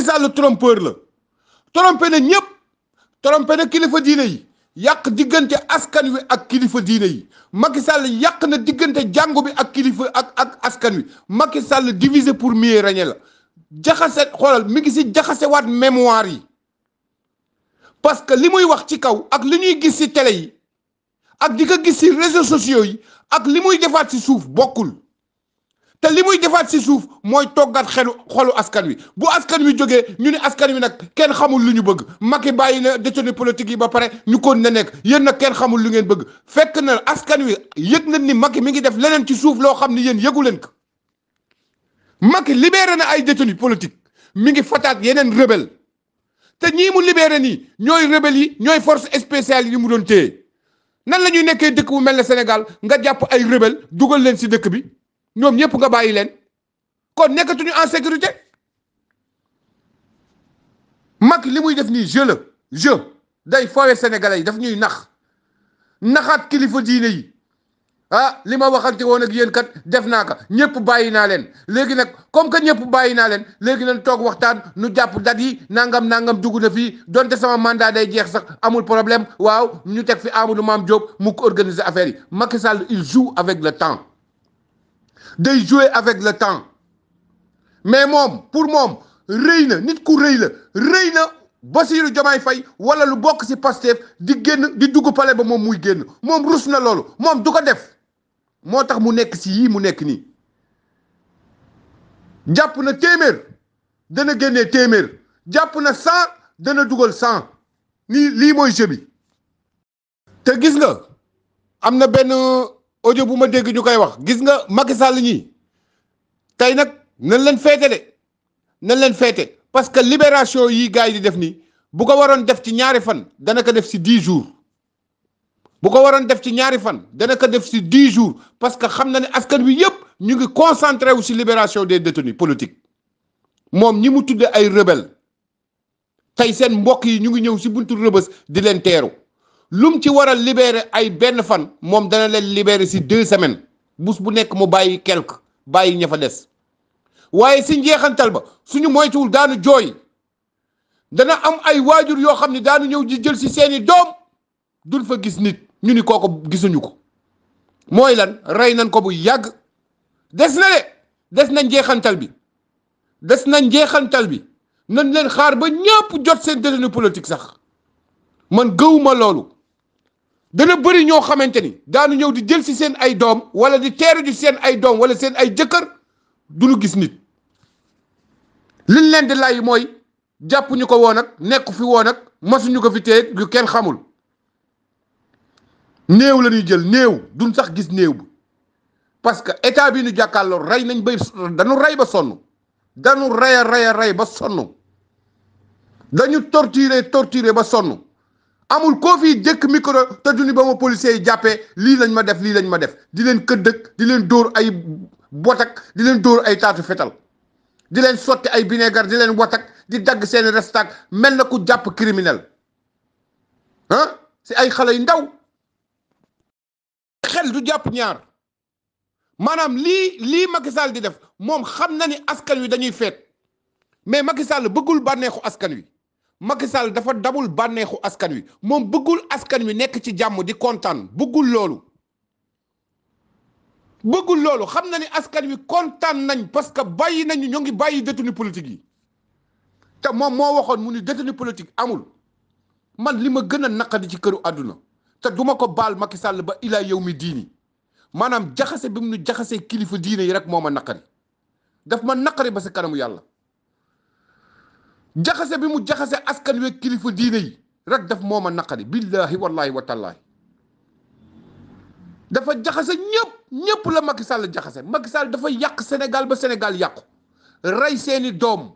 Sall trompeur la trompé na ñëpp trompé na kilifa diine yi yàq diggante askan wi ak kilifa diine yi Macky Sall yàq na diggante jàngu bi ak kilifa ak askan wi Macky Sall diviser pour mieux régner la jaxase xoolal mi ngi si jaxasewaat mémoire yi parce que li muy wax ci kaw ak li ñuy gis si télé yi ak di ko gis si réseaux sociaux yi ak li muy defaat si suuf bokkul te li muy defaat si suuf mooy toggaat xolu askan wi bu askan wi jógee ñu ne askan wi nag kenn xamul lu ñu bëgg Macky bàyyi na détenu politique yi ba pare ñu kon na nekk yéen nag kenn xamul lu ngeen bëgg fekk na askan wi yëg nañ ni Macky mi ngi def leneen ci suuf loo xam ni yéen yëgu leen ko Macky libéré na ay détenu politique mi ngi fataat yeneen rebelle te ñii mu libéré nii ñooy rebelle yi ñooy force spéciale yi mu doon téye nan la ñuy nekkee dëkk bu mel ne Sénégal nga jàpp ay rebelle dugal leen si dëkk bi ñoom ñëpp nga bàyyi leen kon nekkatuñu en sécurité Macky li muy def nii jeu day foowe sénégalais yi daf ñuy naxaat kilifa diine yi ah li ma waxante woon ak yéen kat def naa ko ñëpp bàyyi naa leen léegi nag comme que ñëpp bàyyi naa leen léegi nañ toog waxtaan nu jàpp dat yi nangam dugg na fii donte sama mandat day jeex sax amul problème waaw ñu teg fi Amadou Mame Diop mu ko organiser affaire yi Macky Sall il joue avec le temps day jouer avec le temps mais moom pour moom rëy na nit ku rëy na Bassirou Diomaye Faye wala lu bokk ci Pastef di génn di dugg palais ba moom muy génn moom rus na loolu moom du ko def moo tax mu nekk ci yii mu nekk nii jàpp na téeméer dana génnee téeméer jàpp na 100 dana dugal 100 nii lii mooy jeu bi te gis nga am na benn audio bu ma dégg ñu koy wax gis nga Macky Sall ñii tey nag nañ leen féete parce que libération yi gars yi di def nii bu ko waroon def ci ñaari fan dana ko def si 10 jours bu ko waroon def ci ñaari fan dana ko def si 10 jours parce que xam na ne askan wi yëpp ñu ngi concentré wu si libération des détenus politiques moom ñi mu tudde ay rebelle tey seen mbokk yi ñu ngi ñëw si buntu rëbës di leen teeru lum ci war a libérer ay benn fan moom dana leen libérer si 2 semaines bus bu nekk mu bàyyi bàyyi ña fa des waaye si njeexantal ba suñu moytuwul daanu jooy dana am ay waajur yoo xam ne daanu ñëw di jël si seeni doom duñ fa gis nit ñu ni kooko gisuñu ko mooy lan rey nañ ko bu yàgg des na njeexantal bi nañ leen xaar ba ñëpp jot seen détenu politique sax man gëwuma loolu dana bëri ñoo xamante ni daanu ñëw di jël si seen ay doom wala di teeru di seen ay doom wala seen ay jëkkër duñu gis nit liñ leen di lay mooy jàpp ñu ko woon ak nekk fi woon ak masuñu ko fi téye yu kenn xamul néew la ñuy jël néew duñ sax gis néew bi parce que état bi ñu jàkkaarloo rey nañ bay dañu rey ba sonn dañu rey ba sonn dañu torturer ba sonn amul koo fii jëkk micro te duñu ba ma policiers yi jàppee lii lañ ma def di leen këddëg di leen dóor ay botak di leen dóor ay taatu fetal di leen sotti ay vinaigre di leen watak di dagg seen restak mel na ku jàpp criminel si ay xale yu ndaw xel du jàpp ñaar maanaam lii Macky Sall di def moom xam na ni askan wi dañuy feet mais Macky Sall bëggul bànneexu askan wi Macky Sall dafa dabul bànneexu askan wi moom bëggul askan wi nekk ci jàmm di kontaan bëggul loolu xam na ni askan wi kontaan nañ parce que bàyyi nañu ñoo ngi bàyyi détenu politique yi te moom moo waxoon mu ni détenu politique amul man li ma gën a naqadi ci këru àdduna te duma ko baal Macky Sall ba ilaa yow mi diini maanaam jaxase bi mu nu jaxasee kilifa diine yi rek moo ma naqari daf ma naqari ba sa kanamu yàlla jaxase bi mu jaxase askan wi kilifa diine yi rek daf moo ma naqari billahi wallahi wa tallahi dafa jaxase ñëpp la Macky Sall jaxase Macky Sall dafa yàq Sénégal ba Sénégal yàqu rey seeni doom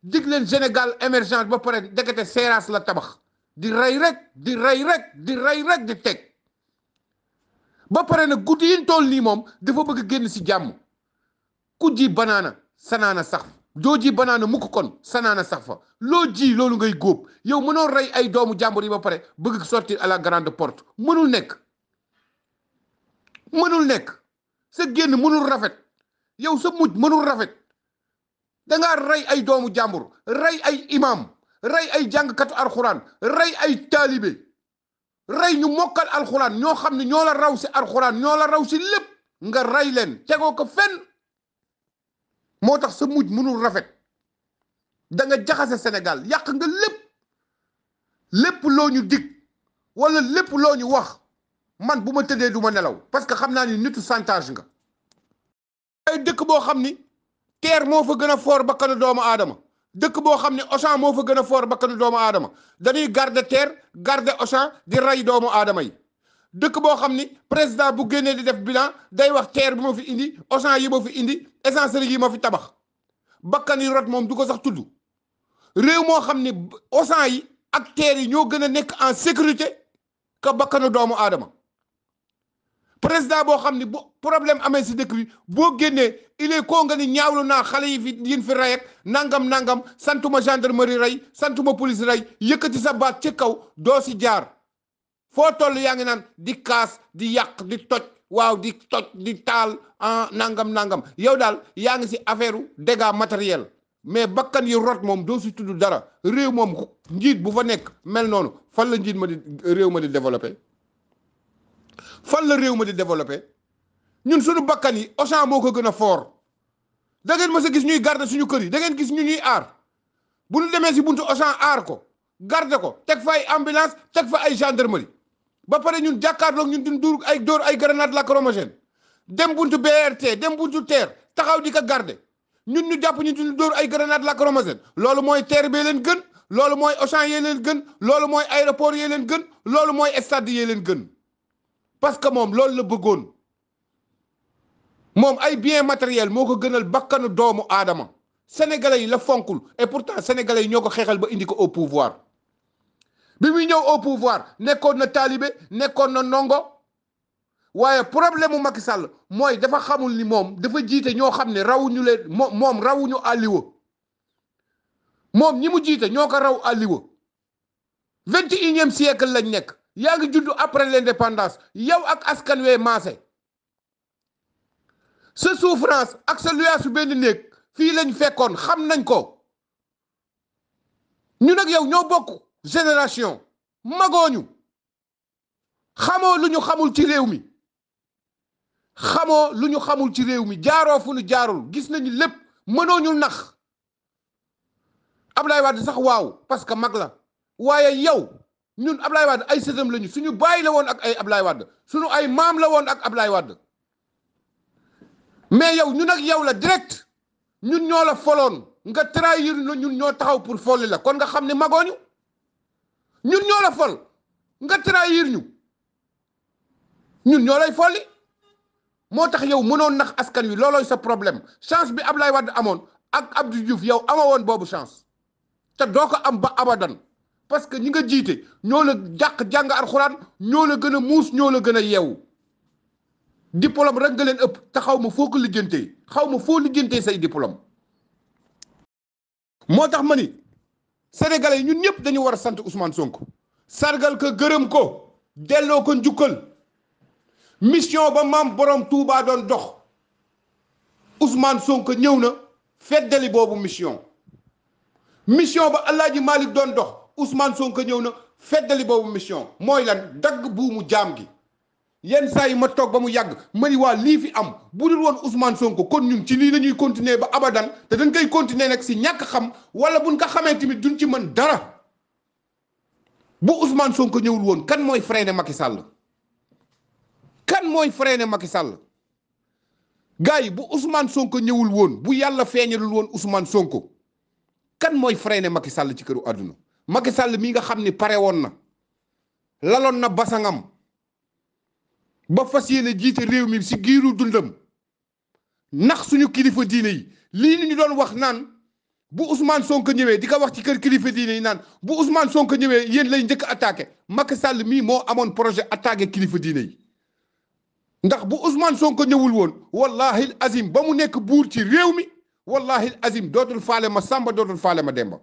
dig leen Sénégal émergence ba pare ndekete seeraas la tabax di rey rek di teg ba pare nag guddi yi tool nii moom dafa bëgg génn si jàmm ku ji banaana sanaana sax doo ji banaana mukk kon sanaana sax fa loo ji loolu ngay góob yow mënoo rey ay doomu jàmbur yi ba pare bëgg sortir à la grande porte mënul nekk sa génn mënul rafet yow sa mujj mënul rafet da nga ray ay doomu jàmbur ray ay imam ray ay jàngkatu alxuraan ray ay taalibe ray ñu mokkal alxuraan ñoo xam ne ñoo la raw si alxuraan ñoo la raw si lépp nga ray leen tegoo ko fenn moo tax sa mujj mënul rafet da nga jaxase Sénégal yàq nga lépp loo ñu dig wala lépp loo ñu wax man bu ma tëddee du ma nelaw parce que xam naa ni nitu chantage nga ay dëkk boo xam ni terre moo fa gën a fort bakkanu doomu aadama dëkk boo xam ne Auchan moo fa gën a fort bakkanu doomu aadama dañuy garder terre garder Auchan di rey doomu aadama yi dëkk boo xam ni président bu génnee di def bilan day wax terre bi ma fi indi Auchan yi ma fi indi essencerie yi ma fi tabax bakkan yi rot moom du ko sax tudd réew moo xam ni Auchan yi ak terre yi ñoo gën a nekk en sécurité que bakkanu doomu aadama président boo xam ni bu problème amee si dëkk bi boo génnee il est ko nga ni ñaawlu naa xale yi fi yin fi rey ak nangam santuma gendarmerie rey santuma police rey yëkkati sa baat ci kaw doo si jaar foo toll yaa ngi naan di kaas di yàq di toj waaw di toj di taal nangam yow daal yaa ngi si affaire dégâts matériels mais bakkan yi rot moom doo si tudd dara réew moom njiit bu fa nekk mel noonu fan la njiit ma di réew ma di développé fan la réew ma di développé ñun suñu bakkan yi Auchan moo ko gën a fort da ngeen mës a gis ñuy garder suñu kër yi da ngeen gis ñu ñuy aar bu ñu demee si buntu Auchan aar ko garder ko teg fa ay ambulance teg fa ay gendarmerie ba pare ñun jàkkaarloog ñun duñ dóor ay grenade lacrymogène dem buntu BRT dem buntu TER taxaw di ko garder ñun ñu jàpp ñu duñ dóor ay grenade lacrymogène loolu mooy TER bee leen gën loolu mooy Auchan yee leen gën loolu mooy aéroport yee leen gën loolu mooy stade yee leen gën parce que moom loolu la bëggoon moom ay bien matériel moo ko gënal bakkanu doomu aadama sénégalais yi la fonkul et pourtant sénégalais yi ñoo ko xeexal ba indi ko au pouvoir bi muy ñëw au pouvoir nekkoon na taalibe nekkoon na ndongo waaye problème mu Macky Sall mooy dafa xamul ni moom dafa jiite ñoo xam ne rawuñu leen moom rawuñu àlliwa moom ñi mu jiite ñoo ko raw àlliwa 21e siècle lañ nekk yaa ngi juddu après l'indépendance yow ak askan wee maase sa souffrance ak sa luyaasu benn néeg fii lañ fekkoon xam nañ ko ñu nag yow ñoo bokk génération magooñu xamoo lu ñu xamul ci réew mi xamoo lu ñu xamul ci réew mi jaaroo fu ñu jaarul gis nañu lépp mënoo ñu nax Ablaye Wade sax waaw parce que mag la waaye yow ñun Ablaye Wade ay sëtam lañu suñu baay la woon ak ay Ablaye Wade suñu ay maam la woon ak Ablaye Wade mais yow ñun ak yow la direct ñun ñoo la foloon nga trahir ñun ñoo taxaw pour folli la kon nga xam ne magooñu ñun ñoo la fol nga trahir ñun ñoo lay folli moo tax yow mënoon nax askan wi loolooy sa problème chance bi Ablaye Wade amoon ak Abdou Diouf yow ama woon boobu chance te doo ko am ba abadan parce que ñi nga jiite ñoo la jàq jàng alxuraan ñoo la gën a muus ñoo la gën a yeewu diplôme rek nga leen ëpp te xaw ma foo ko lijjantee xaw ma foo lijjantee say diplôme moo tax ma ni sénégalais yi ñun ñëpp dañu war a sant Ousmane Sonko sargal ko gërëm ko delloo ko njukkal mission ba maam borom Touba doon dox Ousmane Sonko ñëw na feddali boobu mission ba Alaaji Malick doon dox Ousmane Sonko ñëw na feddali boobu mission mooy lan dagg buumu jaam gi yenn saa yi ma toog ba mu yàgg ma ni waa lii fi am bu dul woon Ousmane Sonko kon ñun ci lii la ñuy continuer ba abadan te dañ koy continuer nag si ñàkk xam wala buñ ko xamee tamit duñ ci mën dara bu Ousmane Sonko ñëwul woon kan mooy freiner Macky Sall kan mooy freiner Macky Sall gars yi bu Ousmane Sonko ñëwul woon bu yàlla feeñalul woon Ousmane Sonko kan mooy freiner Macky Sall ci këru àdduna Macky Sall mii nga xam ni pare woon na laloon na basangam ba fas yéene jiite réew mi si giiru dundam nax suñu kilifa diine yi lii ni ñu doon wax naan bu Ousmane Sonko ñëwee di ko wax ci kër kilifa diine yi naan bu Ousmane Sonko ñëwee yéen lay njëkk attaqué Macky Sall mii moo amoon projet attaqué kilifa diine yi ndax bu Ousmane Sonko ñëwul woon wallahi azim ba mu nekk buur ci réew mi wallahi azim dootul faale ma Samba dootul faale ma Demba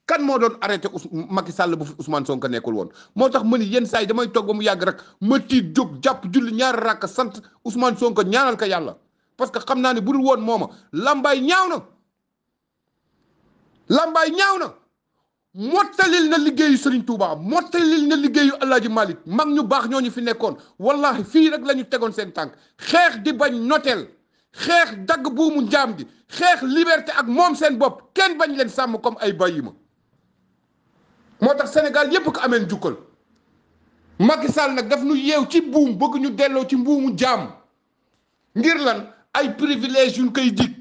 kan moo doon arrêté Macky Sall bu fi Ousmane Sonko nekkul woon moo tax ma ni yenn saa yi damay toog ba mu yàgg rek ma tiit jóg jàpp julli ñaari rakk sant Ousmane Sonko ñaanal ko yàlla parce que xam naa ne bu dul woon mooma lambaay ñaaw na Lambaay ñaaw na mottalil na liggéeyu Serigne Touba mottalil na liggéeyu El Hadj Malick mag ñu baax ñooñu fi nekkoon wallahi fii rek la ñu tegoon seen tànk xeex di bañ noteel xeex dagg buumu njaam gi xeex liberté ak moom seen bopp kenn bañ leen sàmm comme ay bàyyi ma moo tax Sénégal yépp ko ameen jukkal Macky Sall nag daf ñu yeew ci buum bëgg ñu delloo ci mbuumu jaam ngir lan ay privilège yuñ koy dig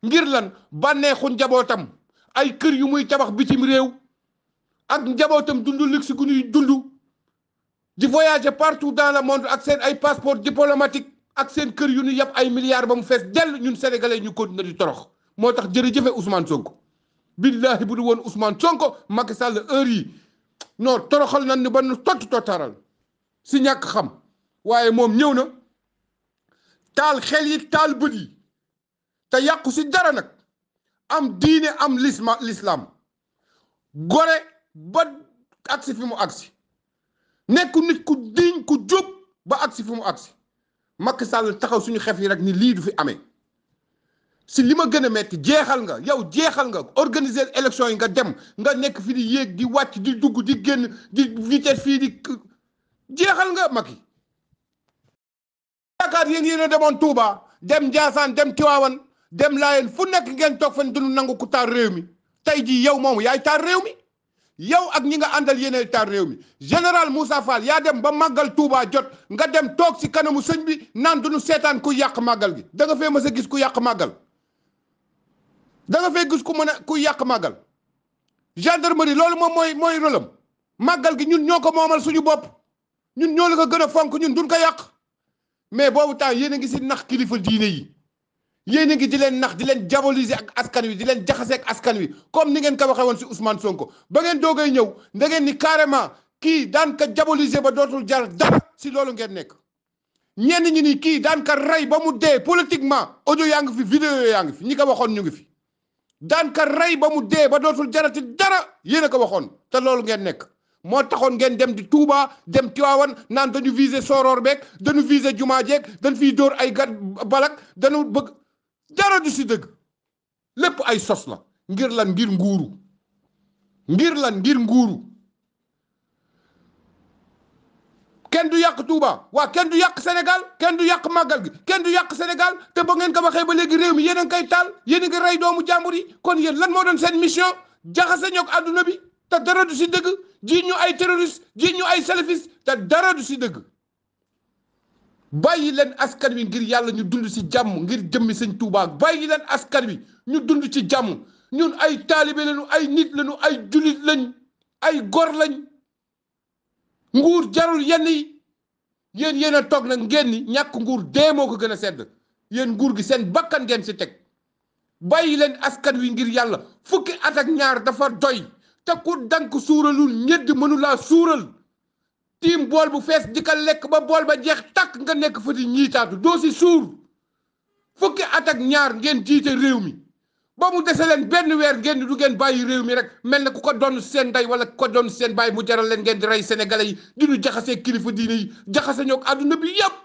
ngir lan bànneexu njabootam ay kër yu muy tabax bitim réew ak njabootam dund luxe gu ñuy dund di voyager partout dans le monde ak seen ay passeport diplomatique ak seen kër yu ñu yàpp ay milliards ba mu fees dell ñun sénégalais ñu continuer di torox moo tax jërëjëfe Ousmane Sonko billahi bu du woon Ousmane Sonko Macky Sall heure yi non toroxal nañ ni ba nu tottaral si ñàkk xam waaye moom ñëw na taal xel yi taal bët yi te yàqu si dara nag am diine am l'islam gore ba agsi fi mu agsi nekku nit ku diñ ku jub ba agsi fi mu agsi Macky Sall taxaw suñu xef yi rek ni lii du fi amee si li ma gën a metti jeexal nga yow jeexal nga organiser élection yi nga dem nga nekk fi di yéeg di wàcc di dugg di génn di vitesse fii di jeexal nga Macky yaakaar yéen a demoon Touba dem Ndiassane dem Tivaouane dem Laayeen fu nekk ngeen toog fan dunu nangu ku taal réew mi tey jii yow moomu yaay taal réew mi yow ak ñi nga àndal yéenay taal réew mi général Moussa Fall yaa dem ba màggal Touba jot nga dem toog si kanamu sëñ bi naan duñu seetaan ku yàq màggal gi da nga fee mës a gis ku yàq màggal da nga fee gis ku mën a ku yàq màggal gendarmerie loolu moom mooy rôlam màggal gi ñun ñoo ko moomal suñu bopp ñun ñoo la ko gën a fonk ñun duñ ko yàq mais boobu temps yéen a ngi si nax kilifa diine yi yéen a ngi di leen nax di leen diaboliser ak askan wi di leen jaxase ak askan wi comme ni ngeen ko waxee woon si Ousmane Sonko ba ngeen doogay ñëw da ngeen ni carrément kii daan ka diaboliser ba dootul jar dara si loolu ngeen nekk ñenn ñi ni kii daan ka rey ba mu dee politiquement audio yaa ngi fi vidéo yaa ngi fi ñi ko waxoon ñu ngi fi daan ka rey ba mu dee ba dootul jarati dara yéen a ko waxoon te loolu ngeen nekk moo taxoon ngeen dem di Touba dem Tivaouane naan dañu viser Soror beeg dañu viser Jumaa jeeg dañ fiy dóor ay gat balak dañu bëgg dara du si dëgg lépp ay sos la ngir lan ngir nguuru ngir lan ngir nguuru kenn du yàq Touba waa kenn du yàq Sénégal kenn du yàq màggal gi kenn du yàq Sénégal te ba ngeen ko waxee ba léegi réew mi yéen a ngi koy taal yéen a ngi rey doomu jàmbur yi kon yéen lan moo doon seen mission jaxase ñoog àdduna bi te dara du si dëgg ji ñu ay terroriste ji ñu ay salafiste te dara du si dëgg bàyyi leen askan wi ngir yàlla ñu dund si jàmm ngir jëmmi sëñ Touba bàyyi leen askan wi ñu dund ci jàmm ñun ay taalibe lañu ay nit lañu ay julit lañ ay gor lañ nguur jarul yenn yi yéen a toog nag ngeen ni ñàkk nguur dee moo ko gën a sedd yéen nguur gi seen bakkan ngeen si teg bàyyi leen askan wi ngir yàlla fukki at ak ñaar dafa doy te ku dank suuralul ñedd mënu laa suural tiim bool bu fees di ka lekk ba bool ba jeex takk nga nekk fa di ñiitaatu doo si suur fukki at ak ñaar ngeen jiite réew mi ba mu dese leen benn weer ngeen du ngeen bàyyi réew mi rek mel na ku ko doon seen ndey wala ku ko doon seen bàyyi mu jaral leen ngeen di rey sénégalais yi di ñu jaxasee kilifa diine yi jaxase ñoo àdduna bi yëpp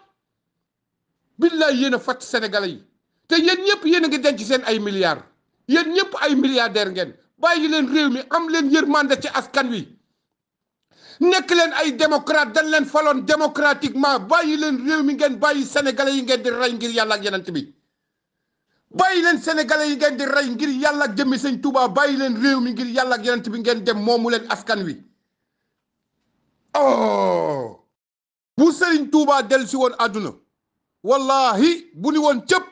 billaay yéen a fàtt sénégalais yi te yéen ñëpp yéen a ngi denc seen ay milliards yéen ñëpp ay milliardaires ngeen bàyyi leen réew mi am leen yërmande ci askan wi nekk leen ay démocrate dañ leen faloon démocratiquement bàyyi leen réew mi ngeen bàyyi sénégalais yi ngeen di rey ngir yàlla ak yenant bi bàyyi leen sénégalais yi ngeen di rey ngir yàlla ak jëmmi sëñ Touba bàyyi leen réew mi ngir yàlla ak yenant bi ngeen dem moomu leen askan wi oh bu sëriñ Touba dellu si woon àdduna wallahi bu ni woon cëpp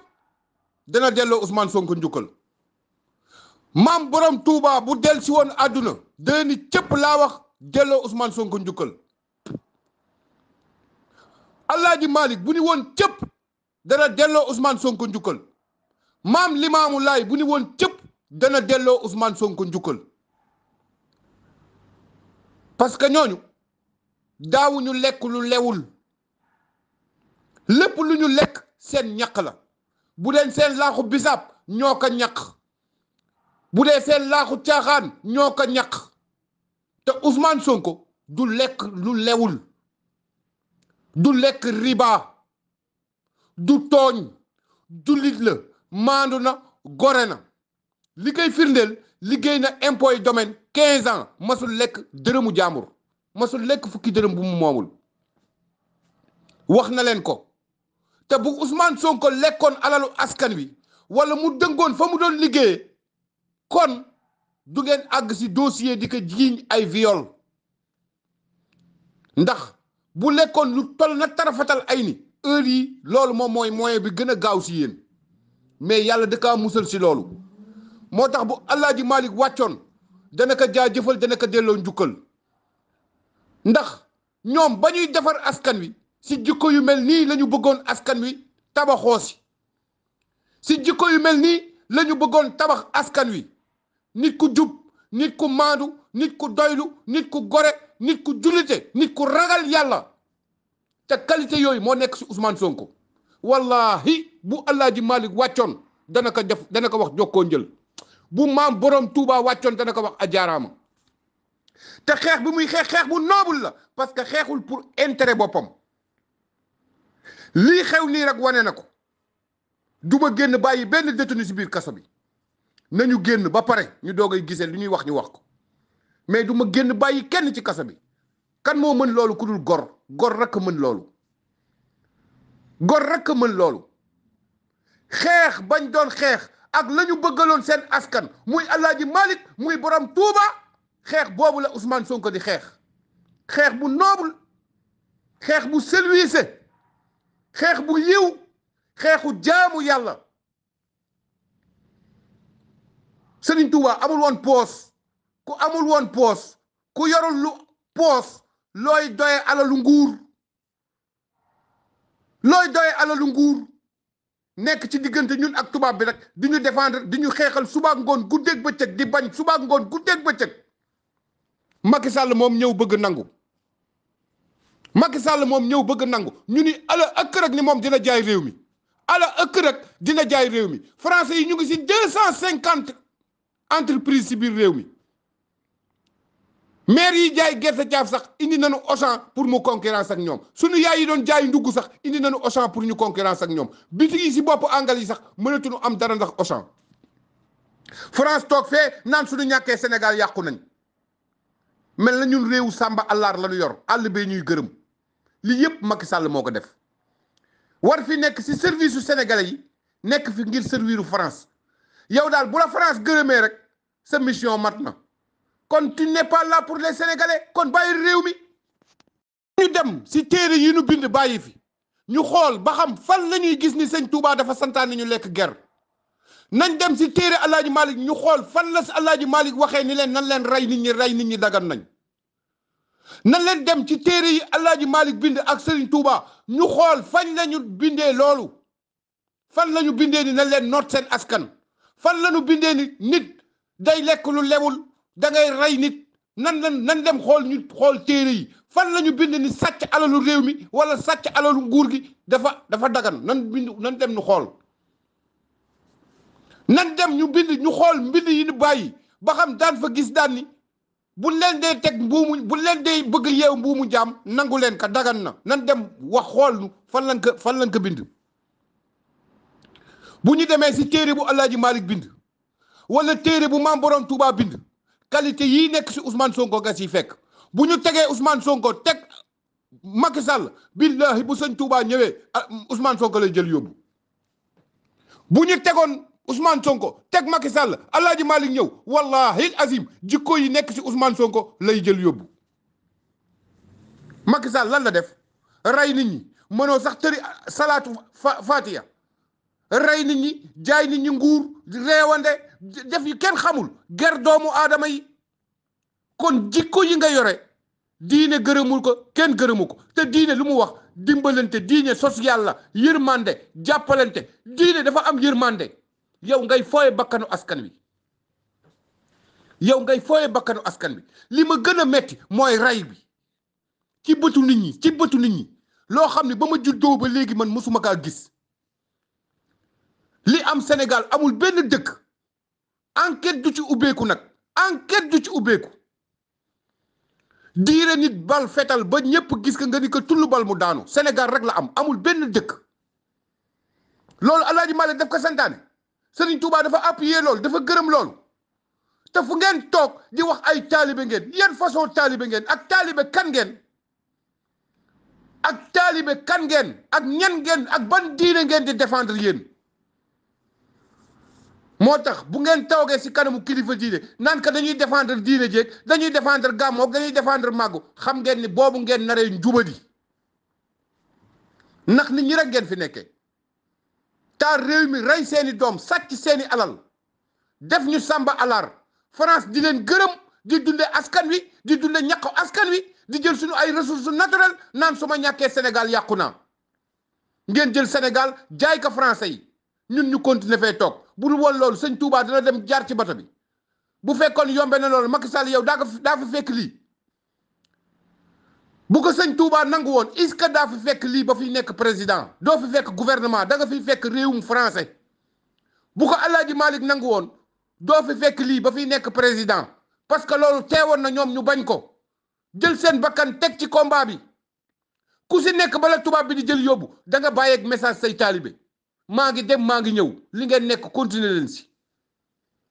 dana delloo Ousmane Sonko njukkal maam borom Touba bu dellu si woon àdduna dana ni cëpp laa wax delloo Ousmane Sonko njukkal Alaaji Malick bu ni woon cëpp dana delloo Ousmane Sonko njukkal maam Limaamu Laay bu ni woon cëpp dana delloo Ousmane Sonko njukkal parce que ñooñu daawuñu lekk lu lewul lépp lu ñu lekk seen ñaq la bu dee seen laaxu bisaab ñoo ko ñaq bu dee seen laaxu caaxaan ñoo ko ñaq te Ousmane Sonko du lekk lu lewul du lekk riba du tooñ jullit la maandu na gore na li koy firndeel liggéey na impôt et domaine 15 ans masul lekk dërëmu jaambur masul lekk fukki dërëm bu mu moomul wax na leen ko te bu Ousmane Sonko lekkoon alalu askan wi wala mu dëngoon fa mu doon liggéeyee kon du ngeen àgg si dossier di ko jiiñ ay viol ndax bu lekkoon lu toll na tarafatal ay ni heure yi loolu moom mooy moyen bi gën a gaaw si yéen mais yàlla da kaa musal si loolu moo tax bu Alaaji Malick wàccoon dana ko jaajëfal dana ko delloo njukkal ndax ñoom ba ñuy defar askan wi si jikko yu mel nii la ñu bëggoon askan wi tabaxoo si jikko yu mel nii la ñu bëggoon tabax askan wi nit ku jub nit ku maandu nit ku doylu nit ku gore nit ku jullite nit ku ragal yàlla te qualité yooyu moo nekk si Ousmane Sonko wallahi bu Alaaji Malick wàccoon dana ko def dana ko wax jokkoo njël bu maam borom Touba wàccoon dana ko wax ajaaraama te xeex bi muy xeex bu noble la parce que xeexul pour intérêt boppam lii xew nii rek wane na ko du ma génn bàyyi benn détenu si biir kaso bi nañu génn ba pare ñu doogay gisee li ñuy wax ñu wax ko mais du ma génn bàyyi kenn ci kaso bi kan moo mën loolu ku dul gor gor rek mën loolu gor rek mën loolu xeex bañ doon xeex ak la ñu bëggaloon seen askan muy Alaaji Malick muy borom Touba xeex boobu la Ousmane Sonko di xeex bu noble xeex bu selwiise xeex bu yiw xeexu jaamu yàlla Serigne Touba amul woon poos ku amul woon poos ku yorul lu poos looy doye alalu nguur nekk ci diggante ñun ak tubaab bi rek di ñu défendre di ñu xeexal subaak ngoon guddeeg bëccëg di bañ subaak ngoon guddeeg bëccëg Macky Sall moom ñëw bëgg nangu Macky Sall moom ñëw bëgg nangu ñu ni ala ëkk rek ni moom dina jaay réew mi ala ëkk rek dina jaay réew mi français yi ñu ngi si 250 entreprises si biir réew mi maire yi jaay gerte caaf sax indi nañu Auchan pour mu concurrence ak ñoom suñu yaay yi doon jaay ndugg sax indi nañu Auchan pour ñu concurrence ak ñoom bitig yi si bopp angal yi sax mënatuñu am dara ndax Auchan France toog fee naan suñu ñàkkee Sénégal yàqu nañ mel na ñun réewu Samba àllaar la ñu yor àll bee ñuy gërëm lii yëpp Macky Sall moo ko def war fi nekk si service su sénégalais yi nekk fi ngir serviru France yow daal bu la France gërëmee rek sa mission mat na kon tu n'es pas là pour les sénégalais kon bàyyi réew mi ñu dem si téere yi ñu bind bàyyi fi ñu xool ba xam fan la ñuy gis ni sëñ Touba dafa santaane ñu lekk ger nañ dem si téere Alaaji Malick ñu xool fan la si Alaaji Malick waxee ni leen nan leen rey nit ñi dagan nañ nan leen dem ci téere yi Alaaji Malick bind ak Serigne Touba ñu xool fañ lañu bindee loolu fan lañu bindee ni nan leen noot seen askan fan lañu bindee ni nit day lekk lu lewul da ngay rey nit nan dem xool ñu xool téere yi fan lañu bind ni sàcc alalu réew mi wala sàcc alalu nguur gi dafa dagan nan dem ñu xool nan dem ñu bind ñu xool mbind yi ñu bàyyi ba xam daan fa gis daan ni bu leen dee teg mbuumu bu leen dee bëgg yeew mbuumu jaam nangu leen ka dagan na nan dem wax xool nu fan lañ ko bind bu ñu demee si téere bu Alaaji Malick bind wala téere bu maam borom Touba bind qualité yii nekk si Ousmane Sonko nga siy fekk bu ñu tegee Ousmane Sonko teg Macky Sall billahi bu sëñ Touba ñëwee Ousmane Sonko lay jël yóbbu bu ñu tegoon Ousmane Sonko teg Macky Sall Alaaji Malick ñëw wallahi azim jikko yi nekk si Ousmane Sonko lay jël yóbbu Macky Sall lan la def rey nit ñi mënoo sax tëri salaatu fatiha rey nit ñi jaay nit ñi nguur reewande def yi kenn xamul ger doomu aadama yi kon jikko yi nga yore diine gërëmul ko kenn gërëmu ko te diine lu mu wax dimbalante diine social la yërmande jàppalante diine dafa am yërmande yow ngay fooye bakkanu askan wi li ma gën a metti mooy ray bi ci bëtu nit ñi loo xam ne ba ma juddoo ba léegi man mosuma kaa gis li am Sénégal amul benn dëkk enquête du ci ubbeeku nag diire nit bal fetal ba ñëpp gis ka nga ni ko tullu bal mu daanu Sénégal rek la am amul benn dëkk loolu Alaaji Malick daf ko santaane Serigne Touba dafa appuyer loolu dafa gërëm loolu te fu ngeen toog di wax ay taalibe ngeen yan façon taalibe ngeen ak taalibe kan ngeen ak taalibe kan ngeen ak ñan ngeen ak ban diine ngeen di défendre yéen moo tax bu ngeen toogee si kanamu kilifa diine naan ka dañuy défendre diine jéeg dañuy défendre gàmmoog dañuy défendre màggu xam ngeen ni boobu ngeen naree njubadi ndax nit ñi rek ngeen fi nekkee taar réew mi rey seeni doom sàcc seeni alal def ñu sàmba alaar France di leen gërëm di dunde askan wi di dunde ñàkk askan wi di jël suñu ay ressources naturelles naan su ma ñàkkee Sénégal yàqu naa ngeen jël Sénégal jaay ko français yi ñun ñu continuer fee toog bu dul woon loolu sëñ Touba dina dem jaar ci bato bi bu fekkoon yombe na loolu Macky Sall yow daa fi fekk lii bu ko sëñ Touba nangu woon est-ce que daa fi fekk lii ba fi nekk président doo fi fekk gouvernement da nga fi fekk réewum français bu ko Alaaji Malick nangu woon doo fi fekk lii ba fi nekk président parce que loolu teewoon na ñoom ñu bañ ko jël seen bakkan teg ci combat bi ku si nekk bala tubaab bi di jël yóbbu da nga bàyyeeg message say taalibe maa ngi dem maa ngi ñëw li ngeen nekk continuer leen si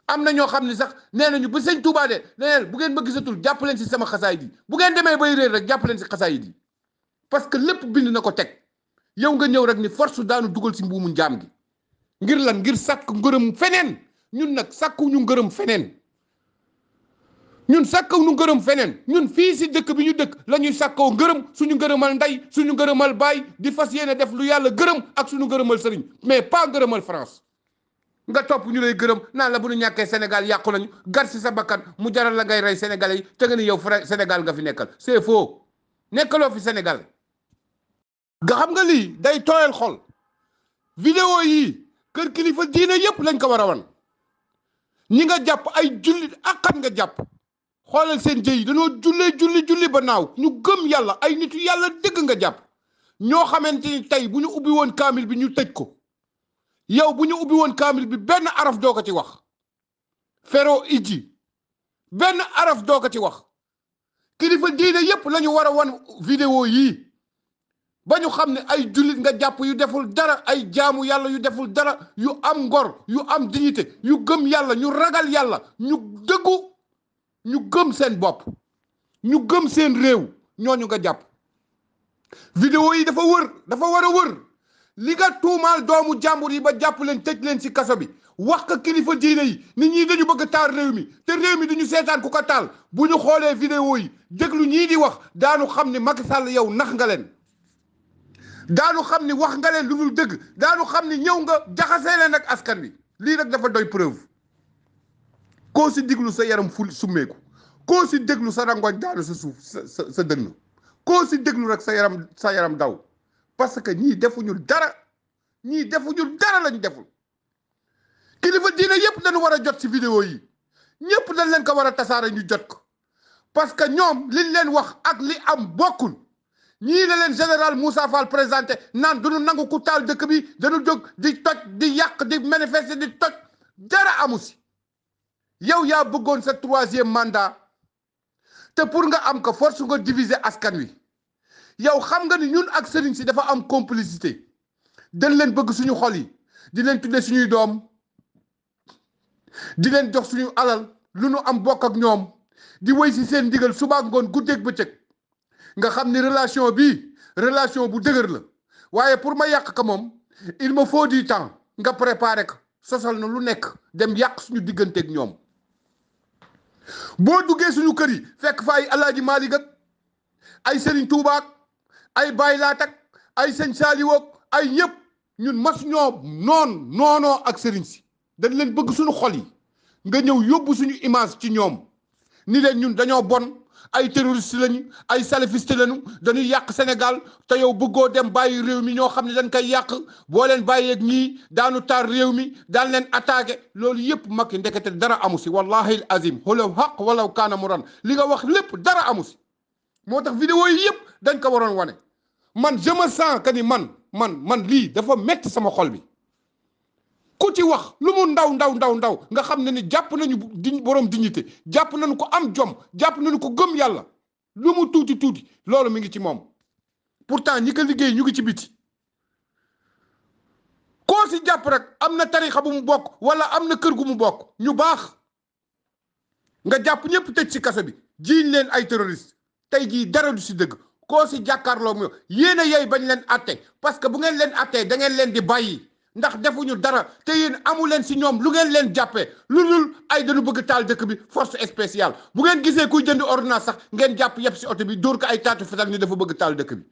am na ñoo xam ne sax nee nañu bu sëñ Touba de nee bu ngeen ma gisatul jàpp leen si sama xasaay di bu ngeen demee bay réer rek jàpp leen si xasaay di parce que lépp bind na ko teg yow nga ñëw rek ni force daanu dugal si mbuumu njaam gi ngir lan ngir sàkk ngërëm feneen ñun nag sàkkuñu ngërëm feneen ñun sàkkuñu ngërëm feneen ñun fii si dëkk bi ñu dëkk la ñuy sàkkoo ngërëm suñu ngërëmal ndey suñu ngërëmal baay di fas yéene def lu yàlla gërëm ak suñu ngërëmal sëriñ mais pas ngërëmal France nga topp ñu lay gërëm naan la bu ñu ñàkkee Sénégal yàqu nañu gar si sa bakkan mu jaral la ngay rey sénégalais yi te nga ni yow Sénégal nga fi nekkal c'est faux nekkaloo fi Sénégal nga xam nga lii day tooyal xol vidéo yi kër kilifa diine yépp lañ ko war a wan ñi nga jàpp ay jullit akkan nga jàpp xoolal seen jëy dañoo julli ba naaw ñu gëm yàlla ay nitu yàlla dëgg nga jàpp ñoo xamante ni tey bu ñu ubbi woon kaamil bi ñu tëj ko yow bu ñu ubbi woon kaamil bi benn araf doo ko ci wax fero ijji benn araf doo ko ci wax kilifa diine yépp la ñu war a wan vidéo yii ba ñu xam ne ay jullit nga jàpp yu deful dara ay jaamu yàlla yu deful dara yu am ngor yu am dignité yu gëm yàlla ñu ragal yàlla ñu dëggu ñu gëm seen bopp ñu gëm seen réew ñooñu nga jàpp vidéo yi dafa war a wër li nga tuumaal doomu jàmbur yi ba jàpp leen tëj leen ci kaso bi wax ko kilifa diine yi nit ñi dañu bëgg taal réew mi te réew mi duñu seetaan ku ko taal bu ñu xoolee vidéo yi déglu ñii di wax daanu xam ne Macky Sall yow nax nga leen daanu xam ni wax nga leen lu dul dëgg daanu xam ni ñëw nga jaxasee leen ak askan wi lii nag dafa doy preuve koo si déglu sa yaram ful summeeku koo si déglu sa rangoñ daanu sa suuf sa dënn koo si déglu rek sa yaram daw parce que ñii defuñu dara lañu deful kilifa diine yépp dañu war a jot si vidéo yi ñépp dañ leen ko war a tasaare ñu jot ko parce que ñoom liñ leen wax ak li am bokkul ñii la leen général Moussa Fall présenté naan duñu nangu ku taal dëkk bi dañu jóg di toj di yàq di manifester di toj dara amu si yow yaa bëggoon sa 3e mandat te pour nga am ko force nga diviser askan wi yow xam nga ni ñun ak sëriñ si dafa am complicité dañ leen bëgg suñu xol yi di leen tudde suñuy doom di leen jox suñu alal lu nu am bokk ak ñoom di wéy si seen ndigal suba ngoon guddeeg bëccëg nga xam ni relation bi relation bu dëgër la waaye pour ma yàq ko moom il me faut du temps nga préparer ko sosal na lu nekk dem yàq suñu digganteeg ñoom boo duggee suñu kër yi fekk fa ay Alaaji Maalik ak ay Serigne Touba ak ay Baye Laat ak ay Sëñ Saaliw ak ay ñëpp ñun mas ñoo noonoo ak Serigne si dañ leen bëgg suñu xol yi nga ñëw yóbbu suñu image ci ñoom ni leen ñun dañoo bon ay terroriste lañu ay salafiste lañu dañuy yàq Sénégal te yow bëggoo dem bàyyi réew mi ñoo xam ne dañ koy yàq boo leen bàyyeeg ñii daanu taar réew mi daan leen attaqué loolu yëpp Macky ndekete dara amu si wallahi al azim walaw xaq walaw kaana muran li nga wax lépp dara amu si moo tax vidéo yi yëpp dañ ko waroon wane man je me sens que ni man lii dafa metti sama xol bi ku ci wax lu mu ndaw nga xam ne ni jàpp nañu borom dignité jàpp nañu ko am jom jàpp nañu ko gëm yàlla lu mu tuuti loolu mi ngi ci moom pourtant ñi ko liggéey ñu ngi ci biti koo si jàpp rek am na tarixa bu mu bokk wala am na kër gu mu bokk ñu baax nga jàpp ñëpp tëj ci kaso bi jiiñ leen ay terroriste tey jii dara du si dëgg koo si jàkkaarloo mu yéen a yey bañ leen atte parce que bu ngeen leen attee da ngeen leen di bàyyi ndax defuñu dara te yéen amu leen si ñoom lu ngeen leen jàppee lu dul ay dañu bëgg taal dëkk bi force spéciale bu ngeen gisee kuy jënd ordonnance sax ngeen jàpp yëpp si oto bi dóor ko ay taatu fetal ni dafa bëgg taal dëkk bi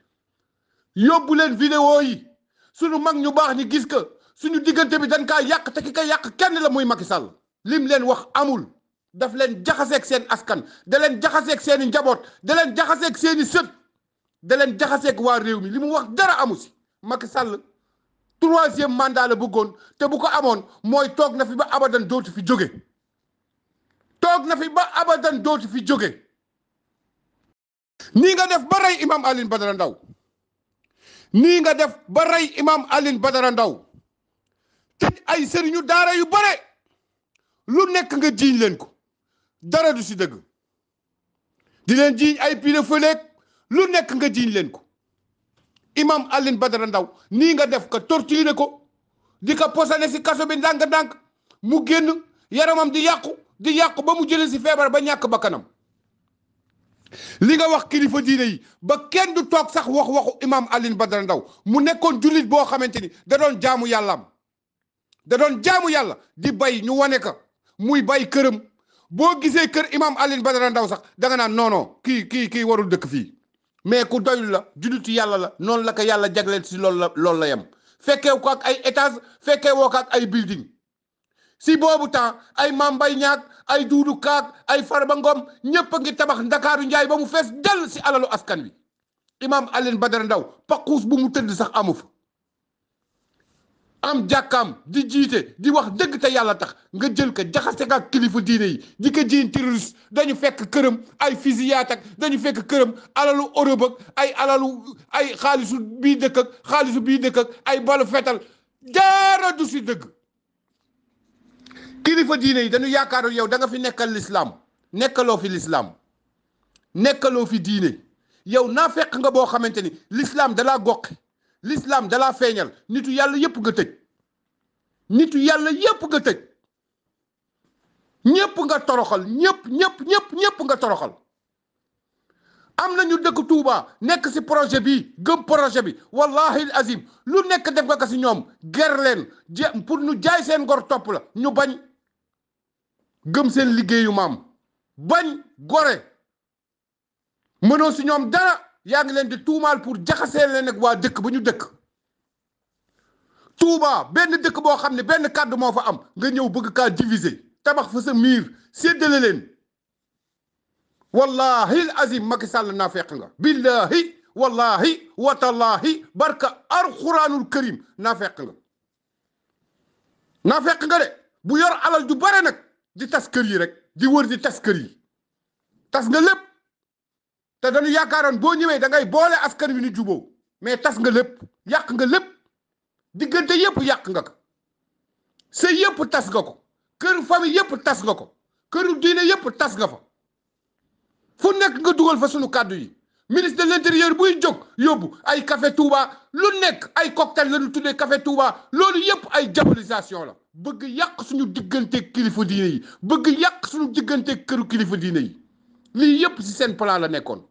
yóbbu leen vidéo yi suñu mag ñu baax ni gis ko suñu diggante bi dañ kaa yàq te ki ka yàq kenn la muy Macky Sall lim leen wax amul daf leen jaxaseeg seen askan da leen jaxaseeg seeni njaboot da leen jaxaseeg seeni sët da leen jaxaseeg waa réew mi li mu wax dara amu si Macky Sall 3e mandat la bëggoon te bu ko amoon mooy toog na fi ba abadan dootu fi jóge toog na fi ba abadan dootu fi jóge nii nga def ba rey imam Alioune Badara Ndao nii nga def ba rey imam Alioune Badara Ndao tëj ay sëriñu daara yu bare lu nekk nga jiiñ leen ko dara du si dëgg di leen jiiñ ay pédophile lu nekk nga jiiñ leen ko imam Alioune Badara Ndao nii nga def ko torturer ko di ko posone si kaso bi ndànk-ndànk mu génn yaramam di yàqu ba mu jëlee si feebar ba ñàkk bakkanam li nga wax kilifa diine yi ba kenn du toog sax waxu imam Alioune Badara Ndao mu nekkoon jullit boo xamante ni da doon jaamu yàllaam da doon jaamu yàlla di bay ñu wane ka muy bay këram boo gisee kër imam Alioune Badara Ndao sax da nga naan non kii warul dëkk fii mais ku doyul la jullitu yàlla la noonu la ko yàlla jagleel si loolu la yem fekkee ko ak ay étage fekkee woo ko ak ay building si boobu temps ay Mame Mbaye Niang ay Doudou Ka ay Farba Ngom ñëpp a ngi tabax Ndakaaru Njaay ba mu fees dell si alalu askan wi imam Alioune Badara Ndao paquus bu mu tëdd sax amu fa am jàkkaam di jiite di wax dëgg te yàlla tax nga jël ko jaxase ak kilifa diine yi di ko jiin terroriste dañu fekk këram ay fusillade ak dañu fekk këram alalu Europe ak ay xaalisu bii dëkk ak ay balu fetal dara du si dëgg kilifa diine yi dañu yaakaaru yow da nga fi nekkal l'islam nekkaloo fi l'islam nekkaloo fi diine yow naa fekk nga boo xamante ni l'islam dalaa goqi l'islam dalaa feeñal nitu yàlla yépp nga tëj nitu yàlla yépp nga tëj ñépp nga toroxal ñépp nga toroxal am nañu dëkk Touba nekk si projet bi gëm projet bi wallahi azim lu nekk def nga ko si ñoom ger leen pour ñu jaay seen ngor topp la ñu bañ gëm seen liggéeyu maam bañ gore mënoo si ñoom dara yaa ngi leen di tuumaal pour jaxasee leen ak waa dëkk ba ñu dëkk Touba benn dëkk boo xam ne benn kàddu moo fa am nga ñëw bëgg kaa diviser tabax fa sa miir séddale leen wallahi azim Macky Sall naa fekk nga billahi wallahi watallahi barka alxuraanul karim naa fekk nga de bu yor alal ju bare nag di tas kër yi rek di wër di tas kër yi tas nga lépp te dañu yaakaaroon boo ñëwee da ngay boole askan wi ni juboo mais tas nga lépp yàq nga lépp diggante yépp yàq nga ko sëy yépp tas nga ko kër famille yépp tas nga ko këru diine yépp tas nga fa fu nekk nga dugal fa sunu kàddu yi ministre de l'intérieur buy jóg yóbbu ay café Touba lu nekk ay cocktail la ñu tuddee café Touba loolu yépp ay diabolisation la bëgg yàq suñu diggante kilifa diine yi bëgg yàq suñu diggante këru kilifa diine yi lii yépp ci seen plan la nekkoon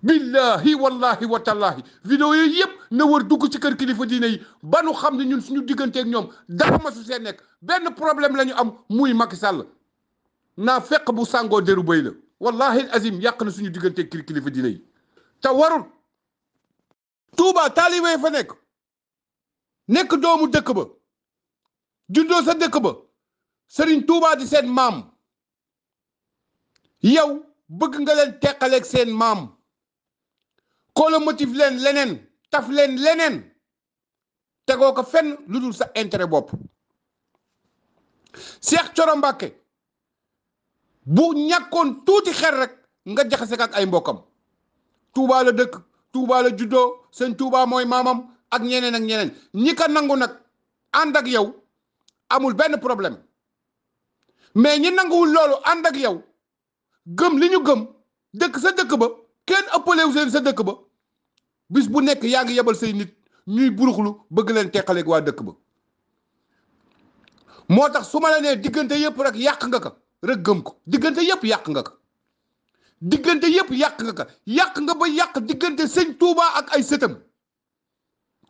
billahi wallahi watallahi vidéo yooyu yëpp na war dugg ci kër kilifa diine yi ba nu xam ne ñun suñu digganteeg ñoom dara ma su see nekk benn problème la ñu am muy Macky Sall naa fekk bu sàngoo deru béy la wallahi azim yàq na suñu digganteeg kilifa diine yi te warul Touba taalibe fa nekk doomu dëkk ba juddoo sa dëkk ba Serigne Touba di seen maam yow bëgg nga leen teqaleeg seen maam kolo motif leen leneen taf leen leneen tegoo ko fenn lu dul sa intérêt bopp Cheikh Thioro Mbacké bu ñàkkoon tuuti xel rek nga jaxase ak ay mbokkam Touba la dëkk Touba la juddoo sëñ Touba mooy maamam ak ñeneen ñi ka nangu nag ànd ak yow amul benn problème mais ñi nanguwul loolu ànd ak yow gëm li ñu gëm dëkk sa dëkk ba kenn ëppalewu seen sa dëkk ba bis bu nekk yaa ngi yebal say nit ñuy buruxlu bëgg leen teqaleeg waa dëkk ba moo tax su ma la nee diggante yëpp rek yàq nga ko rek gëm ko diggante yëpp yàq nga ko diggante yëpp yàq nga ko yàq nga ba yàq diggante sëñ Touba ak ay sëtam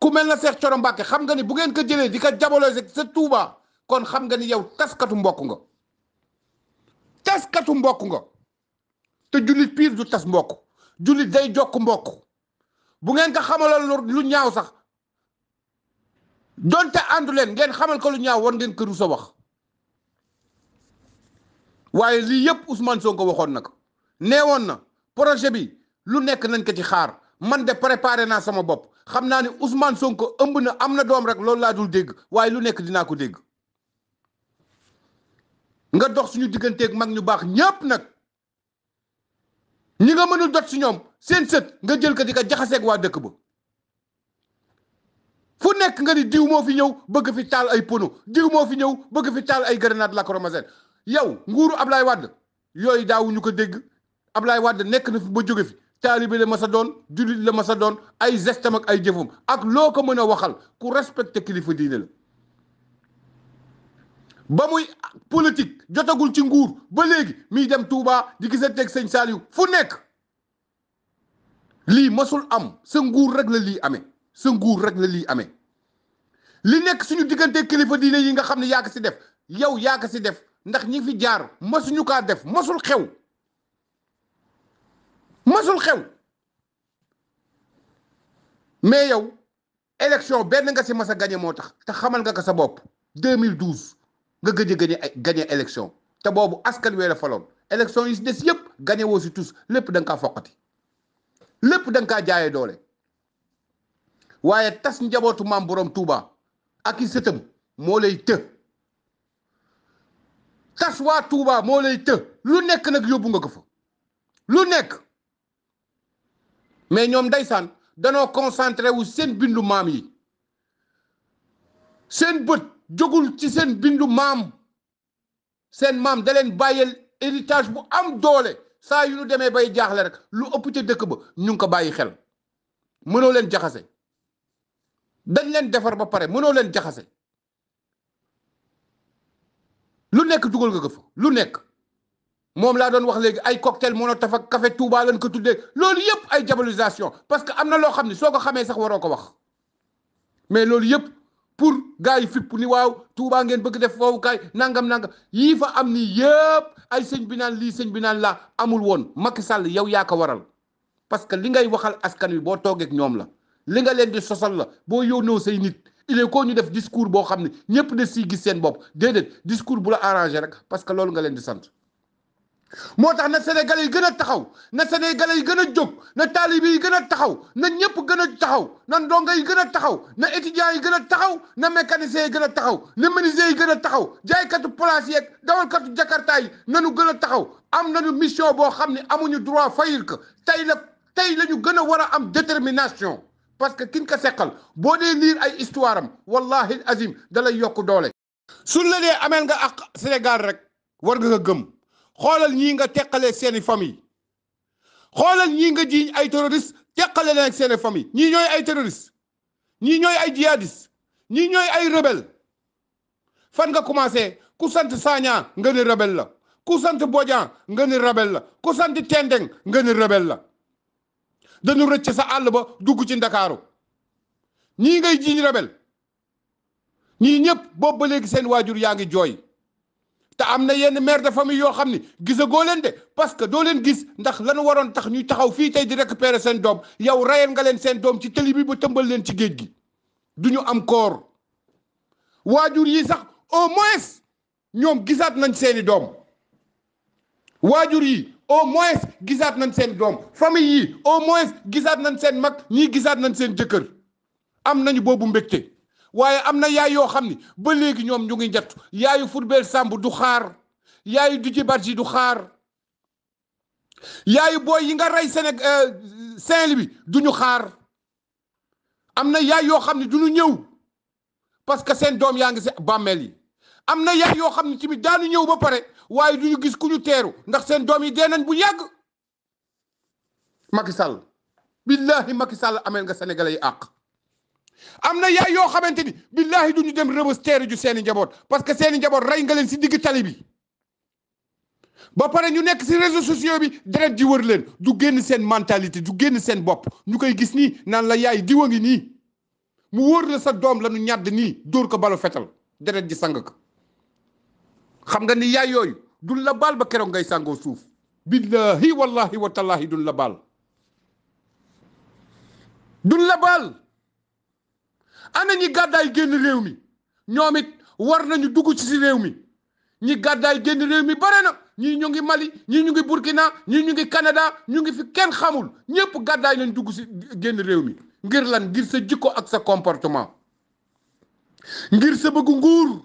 ku mel na Cheikh Thioro Mbacké xam nga ni bu ngeen ko jëlee di ko jabalose sa Touba kon xam nga ni yow taskatu mbokk nga taskatu mbokk nga te jullit piir du tas mbokk jullit day jokk mbokk bu ngeen ko xamaloon lu ñaaw sax donte àndu leen ngeen xamal ko lu ñaaw war ngeen këru sa wax waaye lii yëpp Ousmane Sonko waxoon na ko neewoon na projet bi lu nekk nañ ko ci xaar man de préparé naa sama bopp xam naa ni Ousmane Sonko ëmb na am na doom rek loolu laa dul dégg waaye lu nekk dinaa ko dégg nga dox suñu digganteeg mag ñu baax ñépp nag ñi nga mënul dot si ñoom seen sët nga jël ko di ko jaxaseeg waa dëkk ba fu nekk nga ni diw moo fi ñëw bëgg fi taal ay pono diw moo fi ñëw bëgg fi taal ay grenade lacrymogène yow nguuru Ablaye Wade yooyu daawuñu ko dégg Ablaye Wade nekk na fi ba jóge fi taalibe la masa doon jullit la masa doon ay gestam ak ay jëfam ak loo ko mën a waxal ku respecté kilifa diine la ba muy politique jotagul ci nguur ba léegi miy dem Touba di gisanteeg sëñ Saliou fu nekk lii masul am sa nguur rek la lii amee sa nguur rek la lii amee li nekk suñu diggante kilifa diine yi nga xam ne yaa ko si def yow yaa ko si def ndax ñi fi jaar masuñu kaa def masul xew masul xew mais yow élection benn nga si mas a gagné moo tax te xamal nga ko sa bopp 2012 nga gëj a gagné élection te boobu askan wee la faloon élection yi si des yëpp gagné woo si tous lépp da nga kaa foqati lépp da nga kaa jaayee doole waaye tas njabootu maam borom Touba ak i sëtam moo lay të tas waa Touba moo lay të lu nekk nag yóbbu nga ko fa lu nekk mais ñoom ndeysaan danoo concentré wu seen bindu maam yi seen bët jógul ci seen bindu maam seen maam da leen bàyyeel héritage bu am doole saa yu ñu demee bay jaaxle rek lu ëpp ca dëkk ba ñu ngi ko bàyyi xel mënoo leen jaxase dañ leen defar ba pare mënoo leen jaxase lu nekk dugal nga ko fa lu nekk moom laa doon wax léegi ay cocktail Molotov ak café Touba lañ ko tuddee loolu yëpp ay diabolisation parce que am na loo xam ne soo ko xamee sax waroo ko wax mais loolu yëpp pour gars yi fipp ni waaw Touba ngeen bëgg def foofu kaay nangam yii fa am ni yëpp ay sëñ bi naan lii sëñ bi naan laa amul woon Macky Sall yow yaa ko waral parce que li ngay waxal askan wi boo toogeek ñoom la li nga leen di sosal la boo yónnoo say nit il est ko ñu def discours boo xam ne ñëpp de siy gis seen bopp déedéet discours bu la arrangé rek parce que loolu nga leen di sant moo tax na Sénégalais yi gën a taxaw na Sénégalais yi gën a jóg na taalibe yi gën a taxaw na ñëpp gën a taxaw na ndongo yi gën a taxaw na étudiants yi gën a taxaw na mécaniciens yi gën a taxaw na menuisiers yi gën a taxaw jaaykatu place yeeg dawalkatu jakarta yi nanu gën a taxaw am nañu mission boo xam ne amuñu droit fayil ko tey la ñu gën a war a am détermination parce que kin ko seqal boo dee lire ay histoire am wallahi azim da lay yokk doole suñ la dee ameel nga ak Sénégal rek war nga gëm xoolal ñii nga teqalee seeni famille xoolal ñii nga jiiñ ay terroriste teqale leen ak seeni famille ñii ñooy ay terroriste ñii ñooy ay jihadiste ñii ñooy ay rebelle fan nga commencé ku sant Sagna nga ni rebelle la ku sant Bodian nga ni rebelle la ku sant Tendeng nga ni rebelle la dañu rëcc sa àll ba dugg ci Ndakaaru ñii ngay jiiñ rebelle ñii ñëpp boobu ba léegi seen waajur yaa ngi jooy te am na yenn mère de famille yoo xam ni gisagoo leen de parce que doo leen gis ndax lanu waroon tax ñuy taxaw fii tey di récupérer seen doom yow rayal nga leen seen doom ci tëli bi ba tëmbal leen ci géej gi du ñu am koor waajur yi sax au moins ñoom gisaat nañ seeni doom waajur yi au moins gisaat nañ seen doom famille yi au moins gisaat nañ seen mag ñii gisaat nañ seen jëkkër am nañu boobu mbégte waaye am na yaay yoo xam ni ba léegi ñoom ñu ngi njattu yaayu Fulbert Sambou du xaar yaayu Didier Badji du xaar yaayu booy yi nga rey Saint-Louis du ñu xaar am na yaay yoo xam ne du ñu ñëw parce que seen doom yaa ngi si bàmmeel yi am na yaay yoo xam ne tamit daanu ñëw ba pare waaye du ñu gis ku ñu teeru ndax seen doom yi dee nañ bu yàgg Macky Sall billahi Macky Sall ameel nga sénégalais yi àq am na yaay yoo xamante ni billahi du ñu dem Rebeuss teeru ju seeni njaboot parce que seeni njaboot rey nga leen si digg tali bi ba pare ñu nekk ci réseaux sociaux bi deret ji wër leen du génn seen mentalité du génn seen bopp ñu koy gis nii naan la yaay diwa ngi nii mu wóor la sa doom la ñu ñàdd nii dóor ko balu fetal deret ji sang ko xam nga ni yaay yooyu duñ la baal ba keroog ngay sàngoo suuf billahi wallahi wa tallahi duñ la baal duñ la baal ana ñi gàddaay génn réew mi ñoom it war nañu dugg ci réew mi ñi gàddaay génn réew mi bare na ñii ñu ngi Mali ñii ñu ngi Burkina ñii ñu ngi Canada ñu ngi fi kenn xamul ñëpp gàddaay nañ dugg ci génn réew mi ngir lan ngir sa jikko ak sa comportement ngir sa bëgg nguur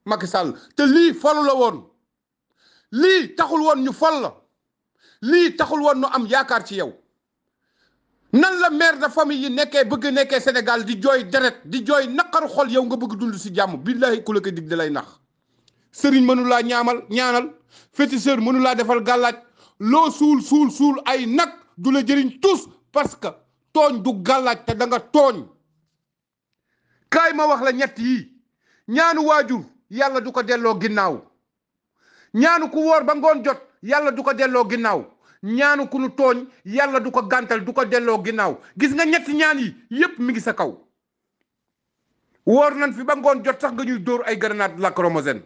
Macky Sall te lii falu la woon lii taxul woon ñu fal la lii taxul woon ñu am yaakaar ci yow nan la mère de famille yi nekkee bëgg nekkee Sénégal di jooy deret di jooy naqaru xol yow nga bëgg dund ci jàmm billahi ku la ko dig da lay nax sëriñ mënu laa ñaanal féticheur mënu laa defal gàllaaj loo suul ay nag du la jëriñ tous parce que tooñ du gàllaaj te da nga tooñ kaay ma wax la ñett yi ñaanu waajur yàlla du ko delloo ginnaaw ñaanu ku wóor ba ngoon jot yàlla du ko delloo ginnaaw ñaanu ku nu tooñ yàlla du ko gàntal du ko delloo ginnaaw gis nga ñetti ñaan yi yépp mi ngi sa kaw wóor nañ fi ba ngoon jot sax nga ñuy dóor ay grenade lacrymogène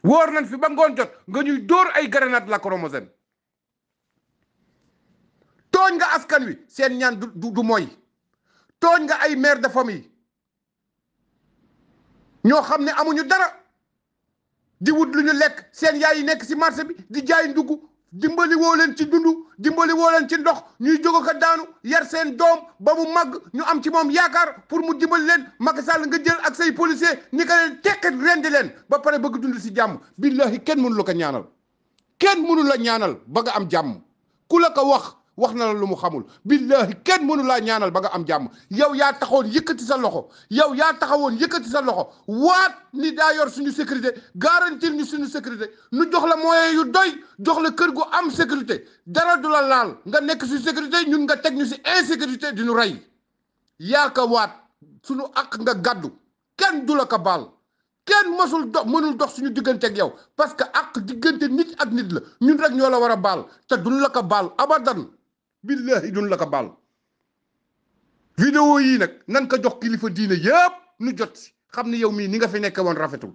wóor nañ fi ba ngoon jot nga ñuy dóor ay grenade lacrymogène tooñ nga askan wi seen ñaan du mooy tooñ nga ay mère de famille ñoo xam ne amuñu dara di wut lu ñu lekk seen yaay yi nekk ci marché bi di jaay ndugg dimbali woo leen ci dund dimbali woo leen ci ndox ñuy jóg ko daanu yar seen doom ba mu màgg ñu am ci moom yaakaar pour mu dimbali leen Macky Sall nga jël ak say policier ni ka leen tekkat rendi leen ba pare bëgg dund ci jàmm billahi kenn mënu la ko ñaanal kenn mënu la ñaanal ba nga am jàmm ku la ko wax na la lu mu xamul billahi kenn mënu laa ñaanal ba nga am jàmm yow yaa taxawoon yëkkati sa loxo yow yaa taxawoon yëkkati sa loxo waat ni daa yor suñu sécurité garantir ñu suñu sécurité nu jox la moyen yu doy jox la kër gu am sécurité dara du la laal nga nekk si sécurité ñun nga teg ñu si insécurité di ñu rey yaa ko waat suñu ak nga gàddu kenn du la ko baal kenn mënul dox suñu diggante ak yow parce que ak diggante nit ak nit la ñun rek ñoo la war a baal te duñ la ko baal abadan billahi duñ la ko baal vidéo yi nag nan ko jox kilifa diine yëpp nu jot si xam ni yow mii ni nga fi nekke woon rafetul